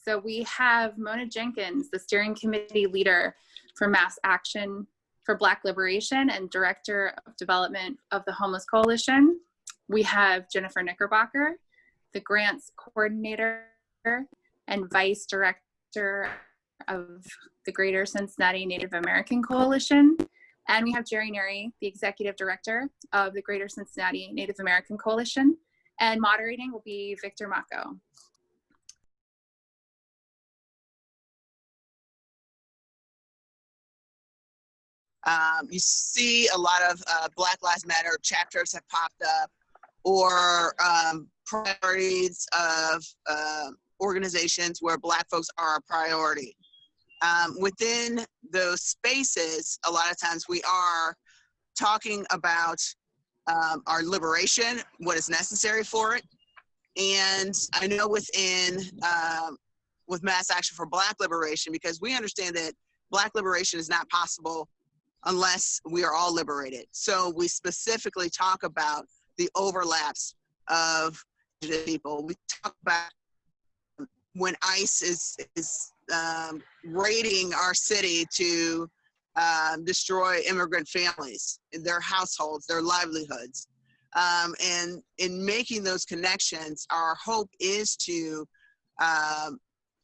So we have Mona Jenkins, the steering committee leader for Mass Action for Black Liberation and director of development of the Homeless Coalition. We have Jennifer Knickerbocker, the grants coordinator and vice director of the Greater Cincinnati Native American Coalition. And we have Jheri Neri, the executive director of the Greater Cincinnati Native American Coalition. And moderating will be Victor Mako. You see a lot of Black Lives Matter chapters have popped up, or priorities of organizations where Black folks are a priority. Within those spaces, a lot of times we are talking about our liberation, what is necessary for it. And I know within, with Mass Action for Black Liberation, because we understand that Black liberation is not possible unless we are all liberated. So we specifically talk about the overlaps of people. We talk about when ICE is raiding our city to destroy immigrant families, their households, their livelihoods. And in making those connections, our hope is to,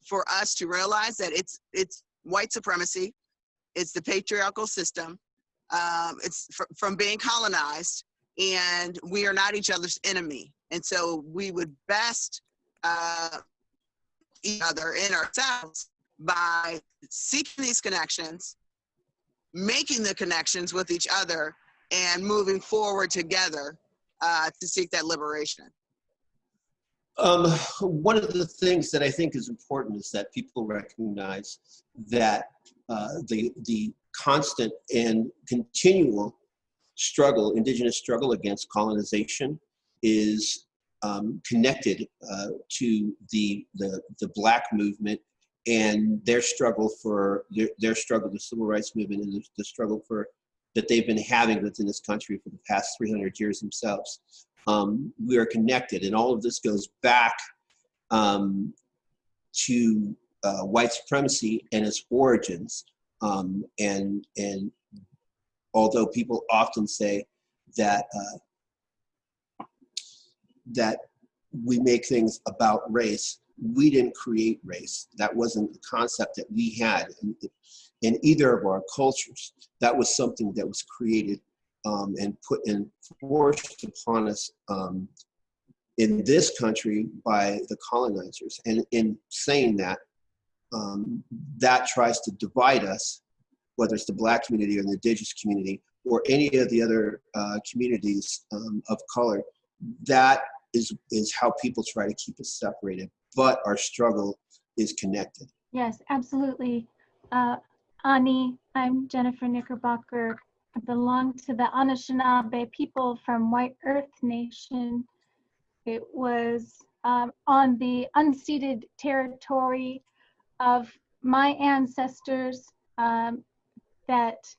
for us to realize that it's white supremacy, it's the patriarchal system, it's from being colonized, and we are not each other's enemy. And so we would best each other and ourselves by seeking these connections, making the connections with each other, and moving forward together to seek that liberation. One of the things that I think is important is that people recognize that the constant and continual struggle, Indigenous struggle against colonization, is connected to the Black movement and their struggle for their struggle, the civil rights movement, and the struggle for that they've been having within this country for the past 300 years themselves. We are connected, and all of this goes back to white supremacy and its origins. And although people often say that that we make things about race, we didn't create race. That wasn't the concept that we had in either of our cultures. That was something that was created and put and forced upon us in this country by the colonizers. And in saying that, that tries to divide us, whether it's the Black community or the Indigenous community or any of the other communities of color. That is how people try to keep us separated, but our struggle is connected. Yes, absolutely. Ani, I'm Jennifer Knickerbocker. I belong to the Anishinaabe people from White Earth Nation. It was on the unceded territory of my ancestors that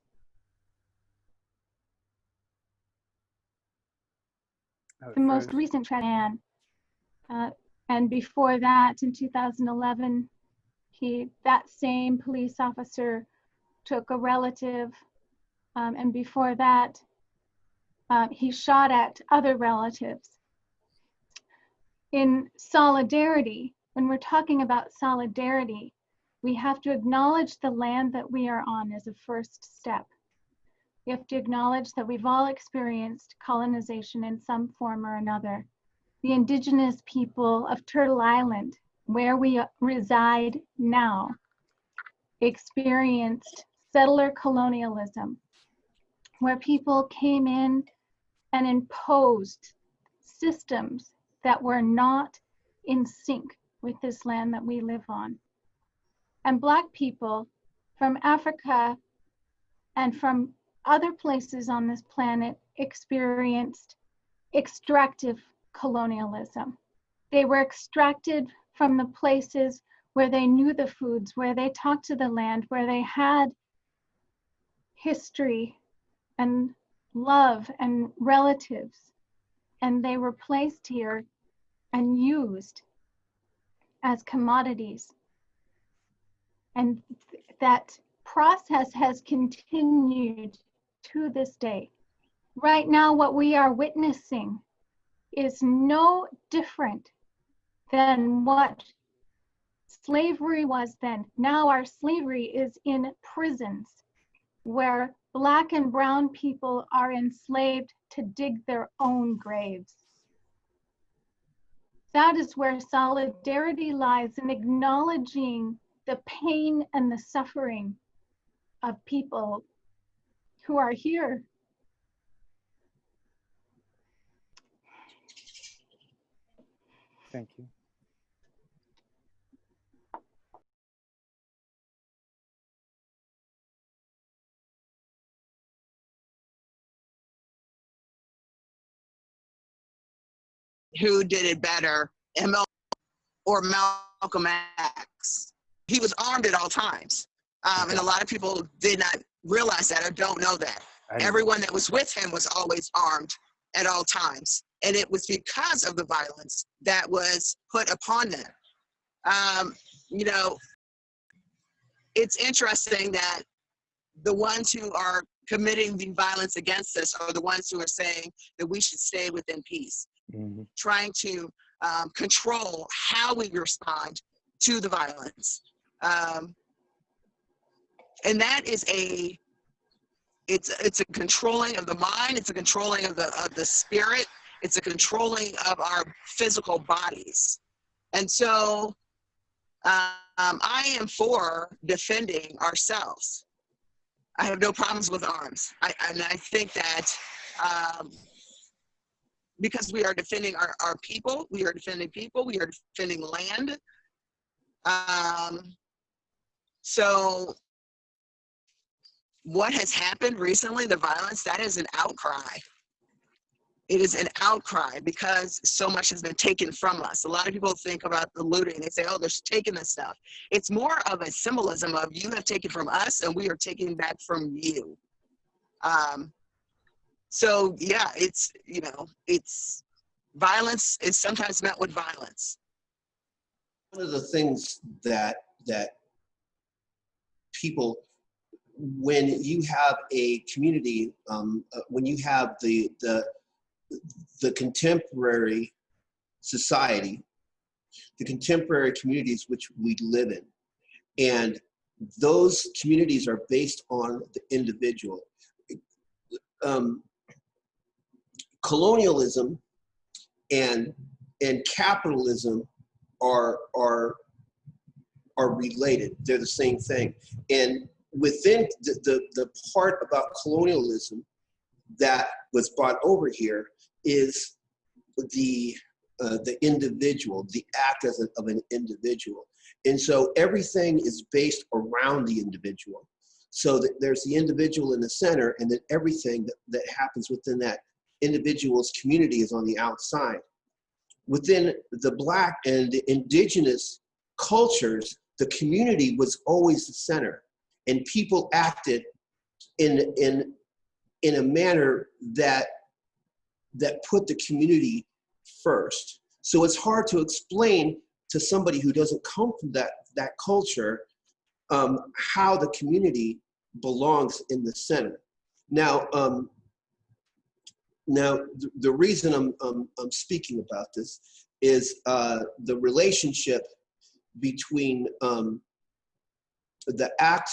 the most recent tragedy, and before that, in 2011, that same police officer took a relative, and before that, he shot at other relatives. In solidarity, when we're talking about solidarity, we have to acknowledge the land that we are on as a first step. We have to acknowledge that we've all experienced colonization in some form or another. The Indigenous people of Turtle Island, where we reside now, experienced settler colonialism, where people came in and imposed systems that were not in sync with this land that we live on. And Black people from Africa and from other places on this planet experienced extractive colonialism. They were extracted from the places where they knew the foods, where they talked to the land, where they had history and love and relatives. And they were placed here and used as commodities And that process has continued to this day. Right now, what we are witnessing is no different than what slavery was then. Now our slavery is in prisons where Black and brown people are enslaved to dig their own graves. That is where solidarity lies, in acknowledging the pain and the suffering of people who are here. Thank you. Who did it better, ML or Malcolm X? He was armed at all times. And a lot of people did not realize that or don't know that. Everyone that was with him was always armed at all times. And it was because of the violence that was put upon them. You know, it's interesting that the ones who are committing the violence against us are the ones who are saying that we should stay within peace, trying to control how we respond to the violence. And that is it's a controlling of the mind, it's a controlling of the spirit, it's a controlling of our physical bodies. And so I am for defending ourselves. I have no problems with arms. And I think that because we are defending our people, we are defending people, we are defending land. So what has happened recently, the violence, that is an outcry. It is an outcry because so much has been taken from us. A lot of people think about the looting. They say, oh, they're taking this stuff. It's more of a symbolism of you have taken from us and we are taking back from you. So yeah, it's, you know, it's violence is sometimes met with violence. One of the things that people, when you have a community, when you have the contemporary society, the contemporary communities which we live in, and those communities are based on the individual. Colonialism and capitalism are related. They're the same thing. And within the part about colonialism that was brought over here is the individual, the act of an individual. And so everything is based around the individual. So that there's the individual in the center, and then everything that happens within that individual's community is on the outside. Within the Black and the Indigenous cultures, the community was always the center, and people acted in a manner that put the community first. So it's hard to explain to somebody who doesn't come from that culture how the community belongs in the center. Now, the reason I'm speaking about this is the relationship between the act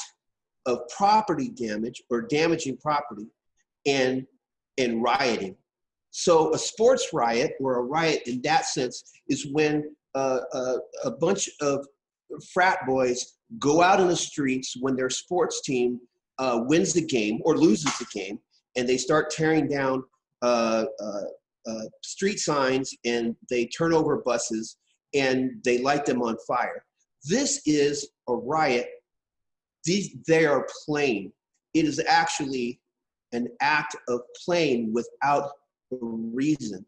of property damage or damaging property and rioting. So a sports riot, or a riot in that sense, is when a bunch of frat boys go out in the streets when their sports team wins the game or loses the game, and they start tearing down street signs, and they turn over buses, and they light them on fire. This is a riot. They are playing. It is actually an act of playing without a reason.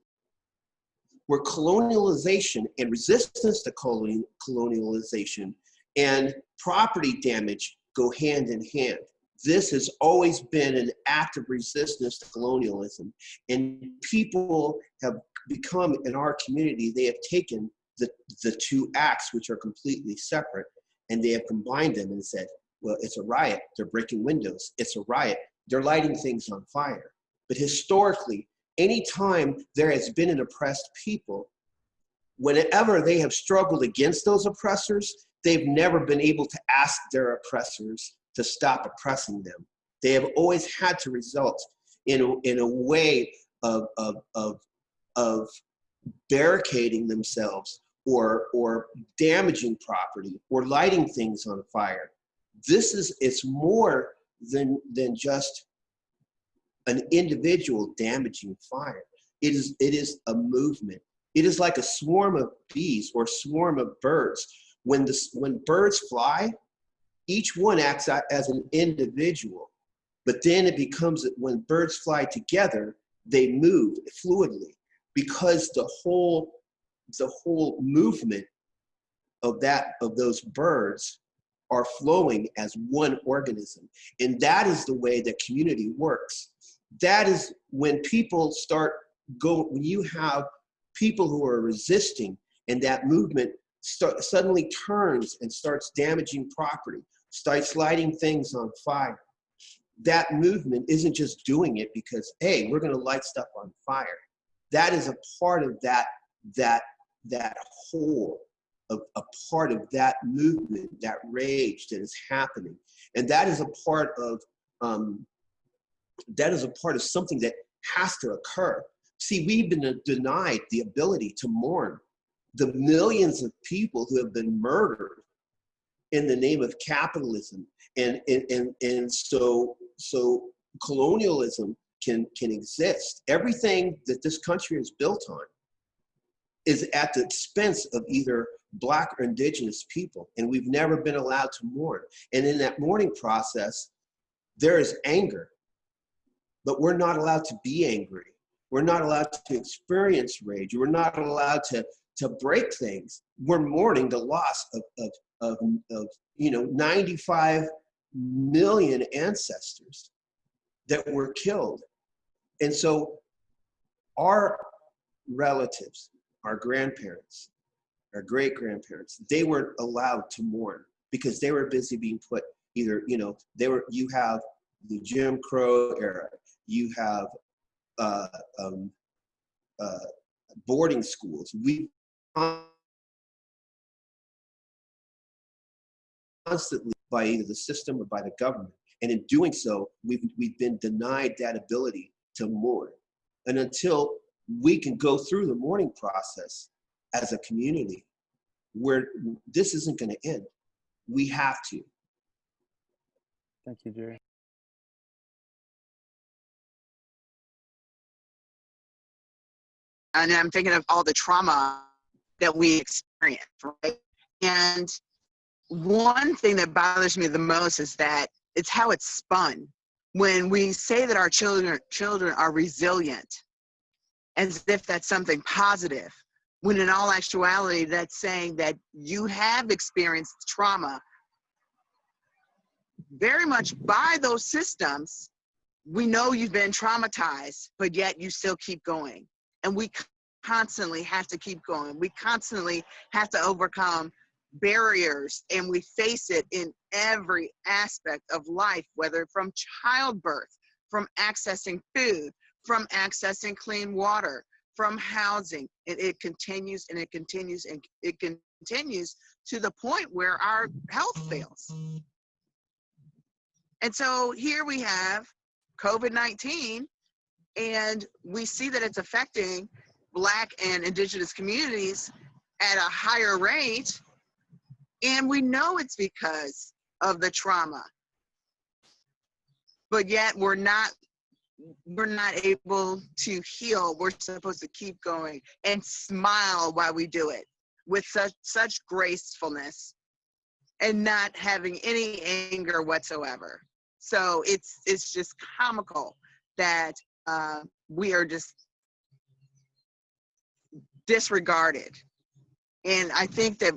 Where colonialization and resistance to colonialization and property damage go hand in hand. This has always been an act of resistance to colonialism. And people have become, in our community, they have taken the two acts, which are completely separate, and they have combined them and said, well, it's a riot. They're breaking windows. It's a riot. They're lighting things on fire. But historically, anytime there has been an oppressed people, whenever they have struggled against those oppressors, they've never been able to ask their oppressors to stop oppressing them. They have always had to result in a way of barricading themselves or damaging property or lighting things on fire. It's more than just an individual damaging fire. It is a movement. It is like a swarm of bees or swarm of birds. When birds fly, each one acts as an individual, but then it becomes that when birds fly together, they move fluidly because the whole movement of those birds are flowing as one organism. And that is the way that community works. That is when people when you have people who are resisting and that movement suddenly turns and starts damaging property, starts lighting things on fire. That movement isn't just doing it because, hey, we're going to light stuff on fire. That is a part of that whole, a part of that movement, that rage that is happening. And that is a part of something that has to occur. See, we've been denied the ability to mourn the millions of people who have been murdered in the name of capitalism. And so colonialism can exist. Everything that this country is built on is at the expense of either Black or Indigenous people, and we've never been allowed to mourn. And in that mourning process, there is anger, but we're not allowed to be angry. We're not allowed to experience rage. We're not allowed to break things. We're mourning the loss of 95 million ancestors that were killed. And so our relatives, our grandparents, our great-grandparents, they weren't allowed to mourn because they were busy being put either, you have the Jim Crow era, you have boarding schools. We constantly by either the system or by the government. And in doing so, we've been denied that ability to mourn. And until we can go through the mourning process as a community, where this isn't going to end, we have to. Thank you, Jheri. And I'm thinking of all the trauma that we experience, right? And one thing that bothers me the most is that it's how it's spun. When we say that our children are resilient, as if that's something positive, when in all actuality, that's saying that you have experienced trauma very much by those systems. We know you've been traumatized, but yet you still keep going. And we constantly have to keep going. We constantly have to overcome barriers, and we face it in every aspect of life, whether from childbirth, from accessing food, from accessing clean water, from housing. And it continues and it continues and it continues to the point where our health fails. And so here we have COVID-19, and we see that it's affecting Black and Indigenous communities at a higher rate. And we know it's because of the trauma, but yet we're not able to heal. We're supposed to keep going and smile while we do it with such gracefulness and not having any anger whatsoever. So it's just comical that we are just disregarded. And I think that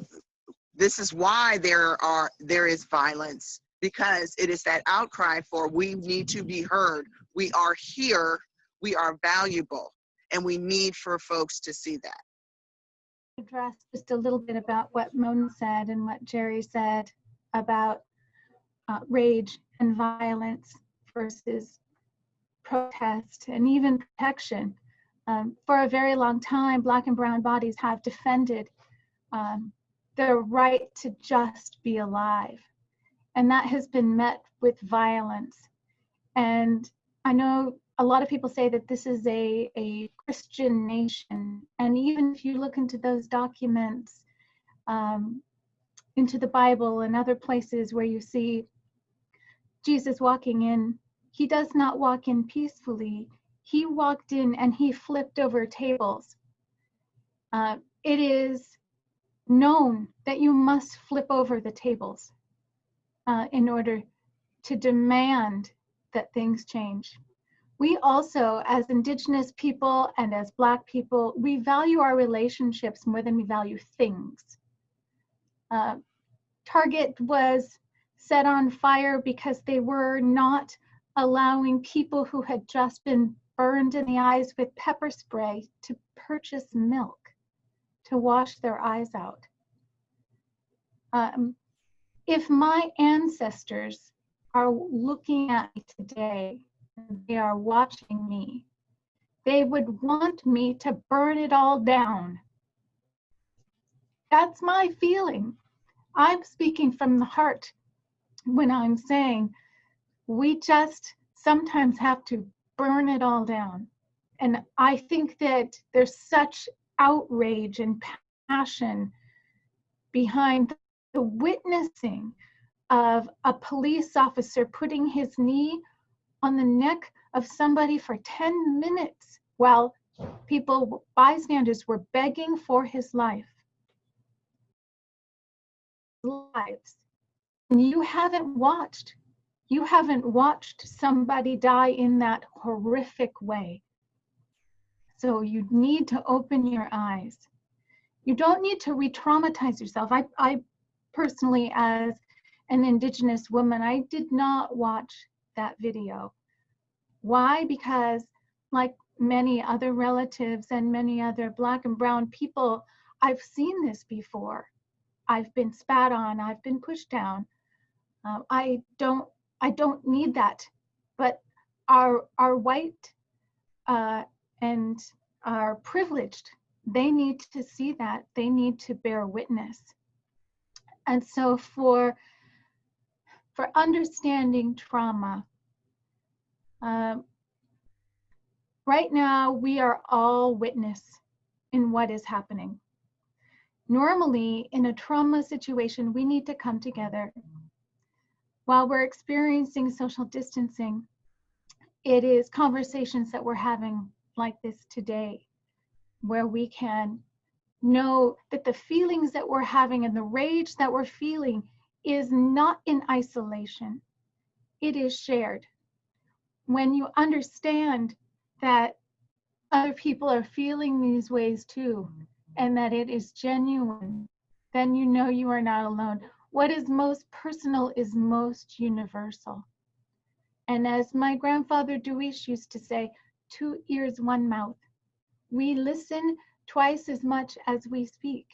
this is why there is violence, because it is that outcry for we need to be heard. We are here, we are valuable, and we need for folks to see that. Address just a little bit about what Mona said and what Jheri said. about rage and violence versus protest and even protection. For a very long time, Black and brown bodies have defended their right to just be alive. And that has been met with violence. And I know a lot of people say that this is a Christian nation. And even if you look into those documents, into the Bible and other places where you see Jesus walking in, he does not walk in peacefully. He walked in and he flipped over tables. It is known that you must flip over the tables in order to demand that things change. We also, as Indigenous people and as Black people, we value our relationships more than we value things. Target was set on fire because they were not allowing people who had just been burned in the eyes with pepper spray to purchase milk to wash their eyes out. If my ancestors are looking at me today, they are watching me, they would want me to burn it all down. That's my feeling. I'm speaking from the heart when I'm saying we just sometimes have to burn it all down. And I think that there's such outrage and passion behind the witnessing of a police officer putting his knee on the neck of somebody for 10 minutes while bystanders were begging for his life. Lives. And you haven't watched somebody die in that horrific way. So you need to open your eyes. You don't need to re-traumatize yourself. I personally, as an Indigenous woman, I did not watch that video. Why? Because like many other relatives and many other Black and brown people, I've seen this before. I've been spat on, I've been pushed down. I don't need that. But our white and our privileged, they need to see that. They need to bear witness. And so for understanding trauma, right now we are all witness in what is happening. Normally, in a trauma situation, we need to come together. While we're experiencing social distancing, it is conversations that we're having like this today, where we can know that the feelings that we're having and the rage that we're feeling is not in isolation. It is shared. When you understand that other people are feeling these ways too, and that it is genuine, then you know you are not alone. What is most personal is most universal. And as my grandfather Dewish used to say, 2 ears, 1 mouth. We listen twice as much as we speak.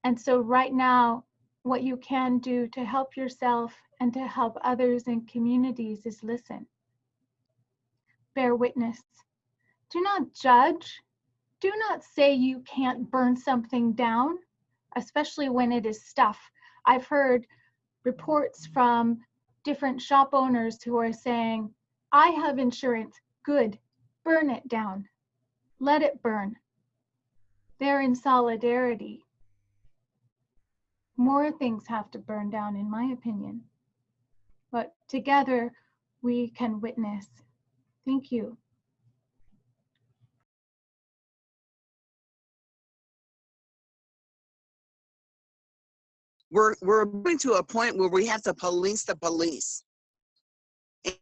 And so right now, what you can do to help yourself and to help others in communities is listen. Bear witness. Do not judge. Do not say you can't burn something down, especially when it is stuff. I've heard reports from different shop owners who are saying, I have insurance, good, burn it down, let it burn. They're in solidarity. More things have to burn down, in my opinion. But together, we can witness. Thank you. We're moving to a point where we have to police the police.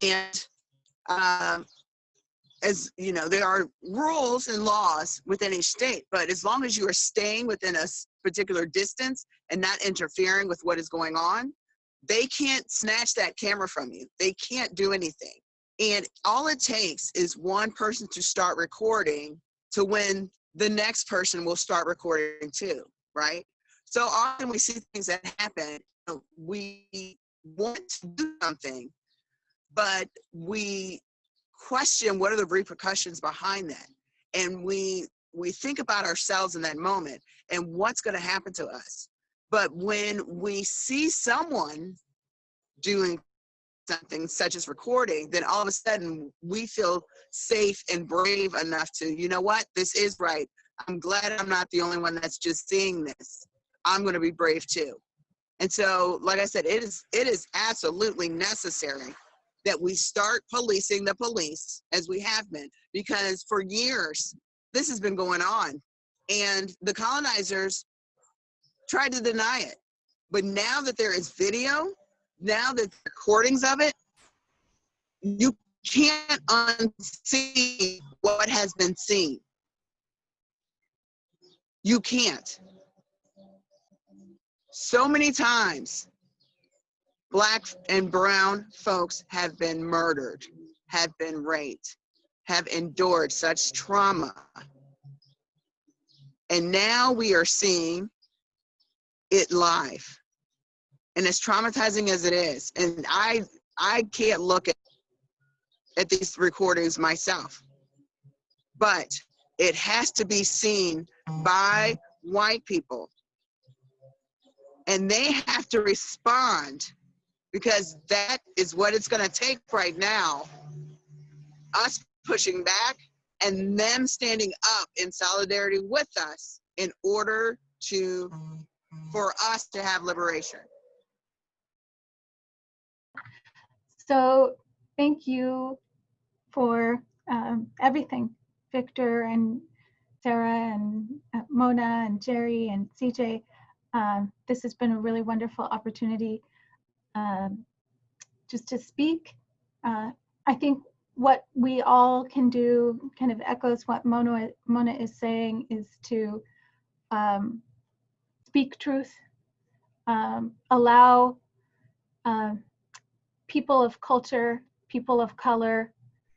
And as you know, there are rules and laws within each state, but as long as you are staying within a particular distance and not interfering with what is going on, they can't snatch that camera from you. They can't do anything. And all it takes is one person to start recording to when the next person will start recording too, right? So often we see things that happen, we want to do something, but we question what are the repercussions behind that. And we think about ourselves in that moment and what's going to happen to us. But when we see someone doing something such as recording, then all of a sudden we feel safe and brave enough to, you know what, this is right. I'm glad I'm not the only one that's just seeing this. I'm going to be brave too. And so, like I said, it is absolutely necessary that we start policing the police as we have been, because for years this has been going on and the colonizers tried to deny it. But now that there is video, now that there are recordings of it, you can't unsee what has been seen. You can't. So many times, Black and brown folks have been murdered, have been raped, have endured such trauma. And now we are seeing it live. And as traumatizing as it is, and I can't look at these recordings myself, but it has to be seen by white people. And they have to respond, because that is what it's going to take right now. Us pushing back and them standing up in solidarity with us in order for us to have liberation. So thank you for everything, Victor and Sarah and Mona and Jheri and CJ. This has been a really wonderful opportunity just to speak. I think what we all can do kind of echoes what Mona is saying, is to speak truth, allow people of culture, people of color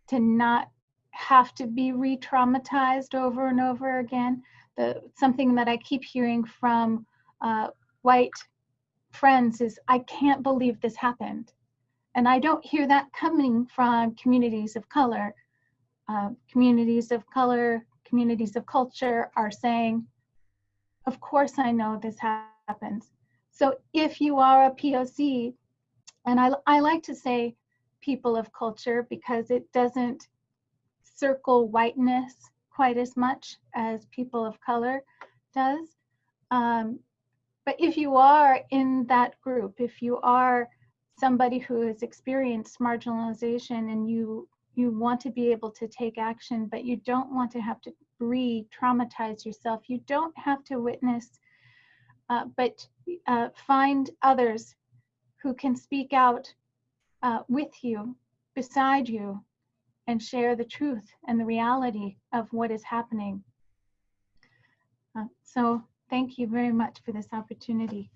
to not have to be re-traumatized over and over again. Something that I keep hearing from white friends is, I can't believe this happened. And I don't hear that coming from communities of color. Communities of color, communities of culture are saying, of course I know this happens. So if you are a POC, and I like to say people of culture because it doesn't circle whiteness quite as much as people of color does. But if you are in that group, if you are somebody who has experienced marginalization and you want to be able to take action, but you don't want to have to re-traumatize yourself, you don't have to witness, but find others who can speak out with you, beside you, and share the truth and the reality of what is happening. So thank you very much for this opportunity.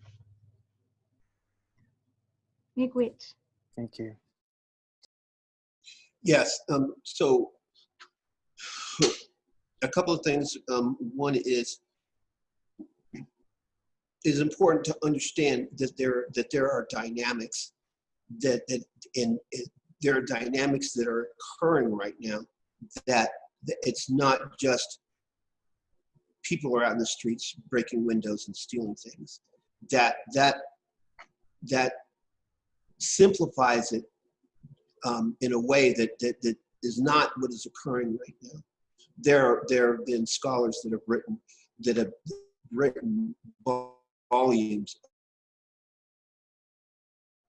Miigwech. Thank you. Yes, so a couple of things. One is important to understand that there are dynamics there are dynamics that are occurring right now, that it's not just people are out in the streets breaking windows and stealing things. That simplifies it in a way that is not what is occurring right now. There have been scholars that have written volumes,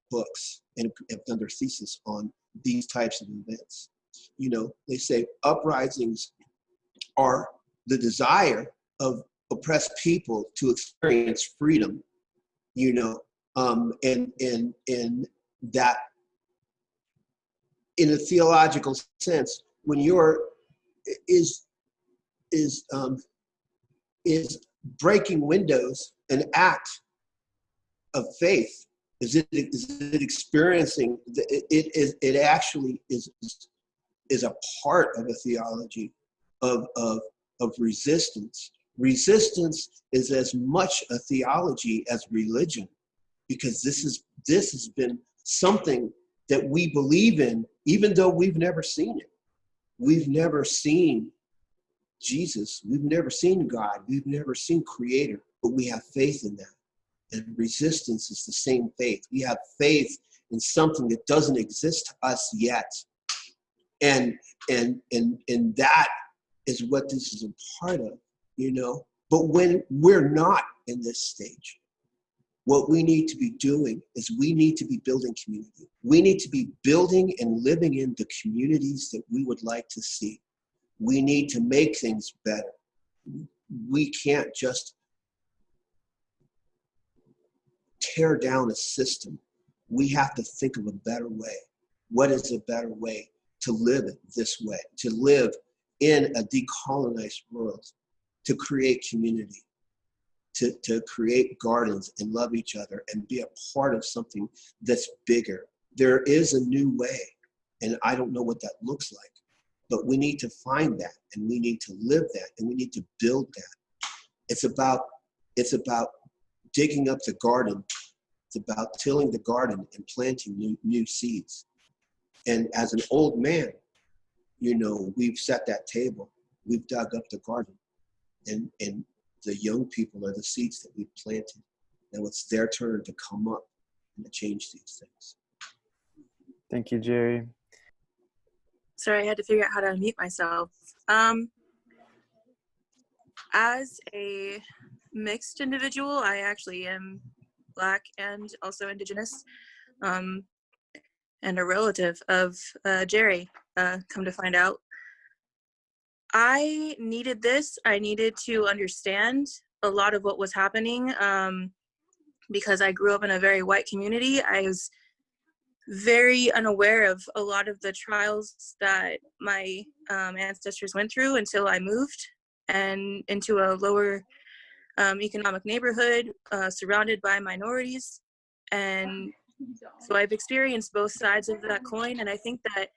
books, and have done their thesis on these types of events. You know, they say uprisings are the desire of oppressed people to experience freedom, you know, and that in a theological sense, when you're is breaking windows an act of faith? Is it experiencing? It actually is a part of a theology of resistance, Resistance is as much a theology as religion, because this has been something that we believe in, even though we've never seen it. We've never seen Jesus. We've never seen God. We've never seen Creator, but we have faith in that. And resistance is the same faith. We have faith in something that doesn't exist to us yet. And that is what this is a part of, you know. But when we're not in this stage, what we need to be doing is we need to be building community. We need to be building and living in the communities that we would like to see. We need to make things better. We can't just tear down a system. We have to think of a better way. What is a better way to live it this way, to live in a decolonized world, to create community, to create gardens and love each other and be a part of something that's bigger. There is a new way, and I don't know what that looks like, but we need to find that, and we need to live that, and we need to build that. It's about digging up the garden. It's about tilling the garden and planting new seeds. And as an old man, you know, we've set that table. We've dug up the garden. And the young people are the seeds that we've planted. Now it's their turn to come up and to change these things. Thank you, Jheri. Sorry, I had to figure out how to unmute myself. As a mixed individual, I actually am Black and also Indigenous, and a relative of Jheri, come to find out. I needed this. I needed to understand a lot of what was happening, because I grew up in a very white community. I was very unaware of a lot of the trials that my ancestors went through until I moved and into a lower economic neighborhood surrounded by minorities. And so I've experienced both sides of that coin, and I think that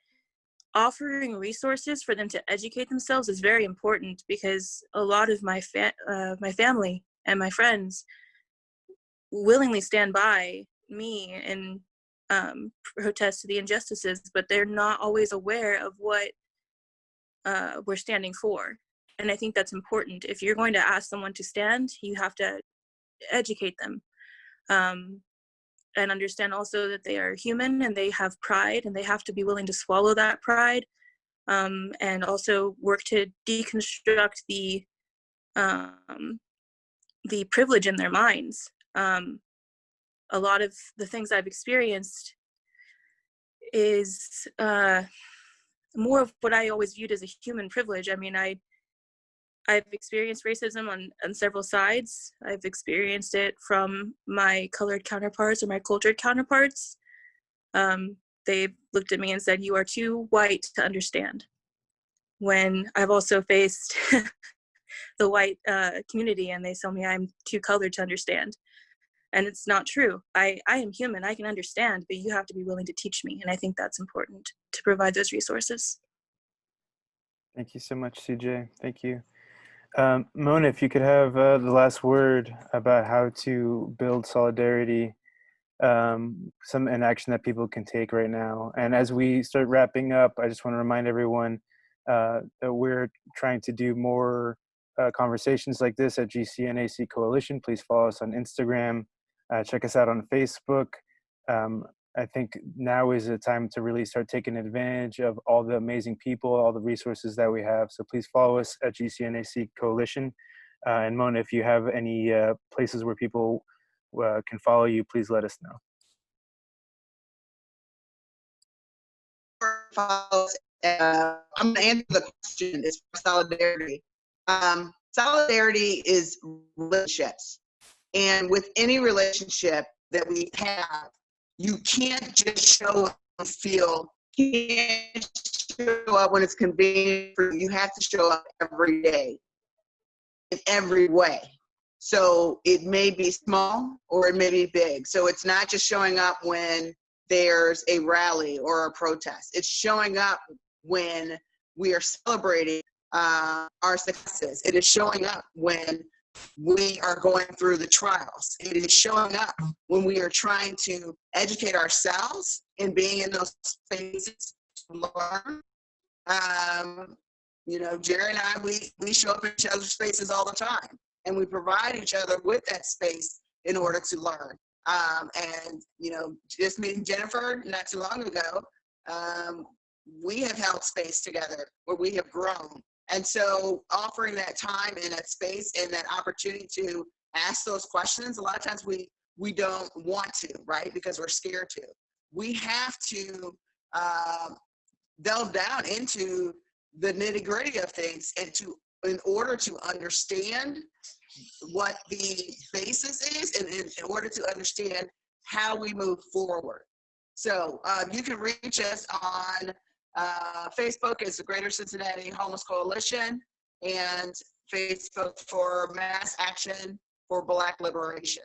offering resources for them to educate themselves is very important, because a lot of my family and my friends willingly stand by me and protest the injustices, but they're not always aware of what we're standing for. And I think that's important. If you're going to ask someone to stand, you have to educate them, and understand also that they are human and they have pride, and they have to be willing to swallow that pride, and also work to deconstruct the privilege in their minds. A lot of the things I've experienced is more of what I always viewed as a human privilege. I mean, I've experienced racism on several sides. I've experienced it from my colored counterparts or my cultured counterparts. They've looked at me and said, "You are too white to understand." When I've also faced the white community, and they tell me I'm too colored to understand. And it's not true. I am human. I can understand, but you have to be willing to teach me. And I think that's important, to provide those resources. Thank you so much, CJ. Thank you. Mona, if you could have the last word about how to build solidarity, some inaction that people can take right now. And as we start wrapping up, I just want to remind everyone that we're trying to do more conversations like this at GCNAC Coalition. Please follow us on Instagram. Check us out on Facebook. I think now is a time to really start taking advantage of all the amazing people, all the resources that we have. So please follow us at GCNAC Coalition. And Mona, if you have any places where people can follow you, please let us know. I'm going to answer the question is solidarity. Solidarity is relationships. And with any relationship that we have, you can't just show up and feel, you can't show up when it's convenient for you. You have to show up every day in every way. So it may be small or it may be big. So it's not just showing up when there's a rally or a protest. It's showing up when we are celebrating our successes. It is showing up when we are going through the trials. It is showing up when we are trying to educate ourselves and being in those spaces to learn. You know, Jheri and I, we show up in each other's spaces all the time, and we provide each other with that space in order to learn. And, you know, just meeting Jennifer not too long ago, we have held space together where we have grown. And so offering that time and that space and that opportunity to ask those questions, a lot of times we don't want to, right? Because we're scared to. We have to delve down into the nitty-gritty of things and in order to understand what the basis is and in order to understand how we move forward. So you can reach us on Facebook is the Greater Cincinnati Homeless Coalition, and Facebook for Mass Action for Black Liberation.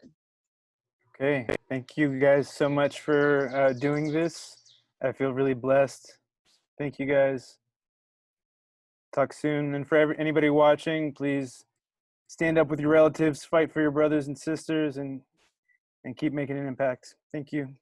Okay, thank you guys so much for doing this. I feel really blessed. Thank you guys. Talk soon. And for anybody watching, please stand up with your relatives, fight for your brothers and sisters, and keep making an impact. Thank you.